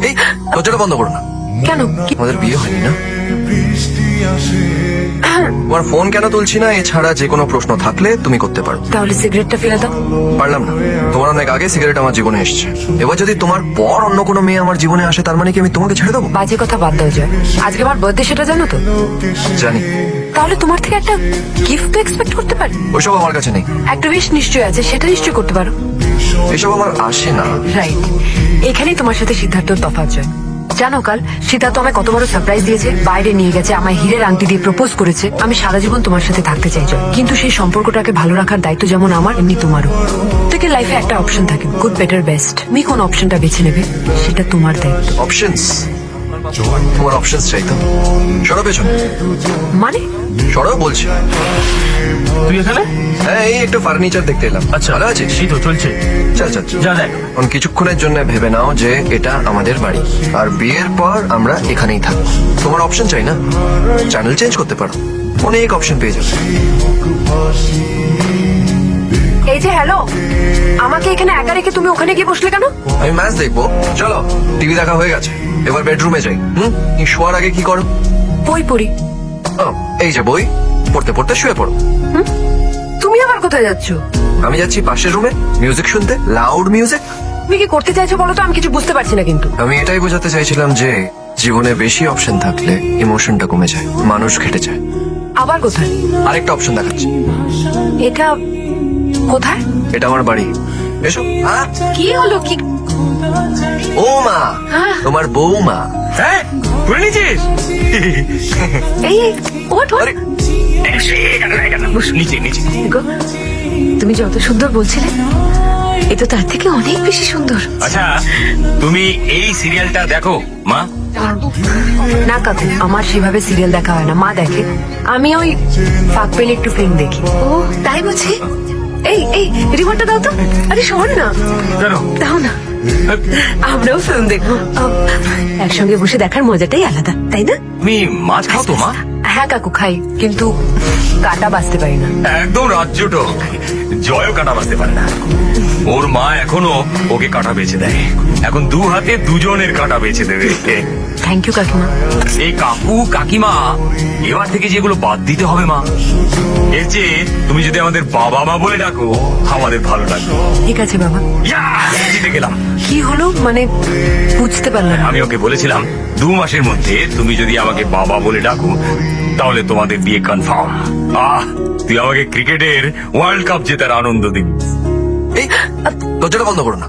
এই দরজাটা বন্ধ করো না। কেন? আমাদের বিয়ে হয়নি না? তোমার ফোন কেন তুলছি না এছাড়া যে কোনো প্রশ্ন থাকলে তুমি করতে পারো। তাহলে সিগারেটটা ফেলে দাও। পারলাম না। তোমার অনেক আগে সিগারেট আমার জীবনে এসেছে। এবার যদি তোমার পর অন্য কোনো মেয়ে আমার জীবনে আসে তার মানে কি আমি তোমাকে ছেড়ে দেবো? বাজে কথা বাদ দাও যায়। আজকে আমার বার্থডে, সেটা জানো তো? জানি। তাহলে তোমার থেকে একটা গিফট তো এক্সপেক্ট করতে পারি। ওইসব আমার কাছে নেই। একটা উইশ নিশ্চয়ই আছে, সেটা নিশ্চয়ই করতে পারো। এসব আমার আসে না। রাইট, এখানেই তোমার সাথে সিদ্ধার্থর তফাৎ যায়। জানো কাল সিদ্ধার্থ আমায় কত বড় সারপ্রাইজ দিয়েছে। বাইরে নিয়ে গেছে, আমায় হীরের আংটি দিয়ে প্রপোজ করেছে। আমি সারা জীবন তোমার সাথে থাকতে চাই জয়। কিন্তু সেই সম্পর্কটাকে ভালো রাখার দায়িত্ব যেমন আমার, এমনি তোমারও। প্রত্যেকের লাইফে একটা অপশন থাকে, গুড, বেটার, বেস্ট। তুমি কোন অপশনটা বেছে নেবে সেটা তোমার দায়িত্ব। অপশনস? তোমার অপশনস চাই তো? সরো পেছনে। মানে? সরো বলছি। তুই এখানে? হ্যাঁ, এই একটু ফার্নিচার দেখতে এলাম। আচ্ছা, ভালো আছিস? এই তো চলছে। চল চল চল। যা দেখ। এখন কিছুক্ষণের জন্য ভেবে নাও যে এটা আমাদের বাড়ি, আর বিয়ের পর আমরা এখানেই থাকবো। তোমার অপশন চাই না? চ্যানেল চেঞ্জ করতে পারো, অনেক অপশন পেয়ে যাবে। এই যে হ্যালো, আমাকে এখানে একা রেখে তুমি ওখানে গিয়ে বসলে কেন? আমি ম্যাচ দেখবো। চলো, টিভি দেখা হয়ে গেছে, এবার বেডরুমে যাই। তুমি শোয়ার আগে কি করো? বই পড়ি। ও, এই যে বই পড়তে পড়তে শুয়ে পড়ো। তুমি আবার কোথায় যাচ্ছ? আমি যাচ্ছি পাশের রুমে মিউজিক শুনতে, লাউড মিউজিক। তুমি কি করতে চাইছো বলো তো, আমি কিছু বুঝতে পারছি না কিন্তু। আমি এটাই বোঝাতে চাইছিলাম যে জীবনে বেশি অপশন থাকলে ইমোশনটা কমে যায়, মানুষ ঘেটে যায়। আবার কোথায়? আরেকটা অপশন দেখাচ্ছি। এটা কোথায়? এটা আমার বাড়ি। এসো। হ্যাঁ? কি হলো? কি? ও মা, হ্যাঁ? তোমার বৌমা। হ্যাঁ, করে নিয়েছিস? এই ওঠ ওঠ। আরে, নিচে নিচে। গো, তুমি যত সুন্দর বলছিলে এ তো তার থেকে অনেক বেশি সুন্দর। আচ্ছা, তুমি এই সিরিয়ালটা দেখো মা? না কাকু, আমার সেভাবে সিরিয়াল দেখা হয় না, মা দেখে। আমি ওই ফাঁক পেলে একটু ফিল্ম দেখি। ও তাই বুঝি? এই এই রিমোটটা দাও তো। আরে শোন না, কেন? দাও না, আমরাও ফিল্ম দেখবো। একসঙ্গে বসে দেখার মজাটাই আলাদা, তাই না? তুমি মাছ খাও তো মা? হ্যাঁ কাকু, খাই, কিন্তু কাটা বাঁচতে পারি না। একদম রাজ্যটো জয়ও কাটা বাঁচতে পারে না। ওর মা এখনো ওকে কাটা বেছে দেয়। এখন দু হাতে দুজনের কাটা বেছে দেবে। থ্যাংক ইউ কাকিমা। এই কাকু কাকিমা এবার থেকে যেগুলো বাদ দিতে হবে মা। এর চেয়ে তুমি যদি আমাদের বাবা মা বলে ডাকো আমাদের ভালো লাগবে। ঠিক আছে বাবা। ইয়া, জিতে গেলাম। কি হলো মানে বুঝতে পারলাম না। আমি ওকে বলেছিলাম 2 মাসের মধ্যে তুমি যদি আমাকে বাবা বলে ডাকো তাহলে তোমাদের বিয়ে কনফার্ম। তুই আমাকে ক্রিকেটের ওয়ার্ল্ড কাপ জেতার আনন্দ দিবি। এই দরজাটা বন্ধ করো না।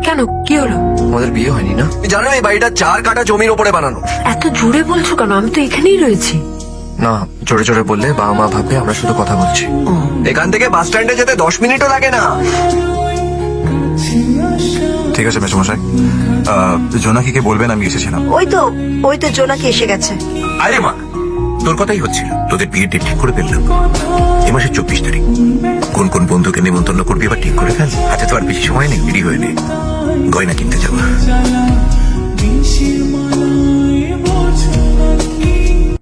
কেন? কি হলো? আমাদের বিয়ে হয়নি না? তুমি জানো এই বাড়িটা 4 কাঠা জমির ওপরে বানানো। এত জোরে বলছো কেন? আমি তো এখানেই রয়েছি। না, জোরে জোরে বললে বাবা মা ভাববে আমরা শুধু কথা বলছি। এখান থেকে বাস স্ট্যান্ডে যেতে 10 মিনিটও লাগে না। ঠিক আছে মেসমশাই, জোনাকিকে বলবেন আমি এসেছিলাম। ওই তো জোনাকি এসে গেছে। আরে মা, তোর কথাই হচ্ছিল। তোদের বিয়ের ডেট ঠিক করে ফেললাম এ মাসের 24 তারিখ। কোন কোন বন্ধুকে নিমন্ত্রণ করবি এবার ঠিক করে ফেল। হাতে তো আর বেশি সময় নেই, দেরি হয়ে নে। গয়না কিনতে যাবো।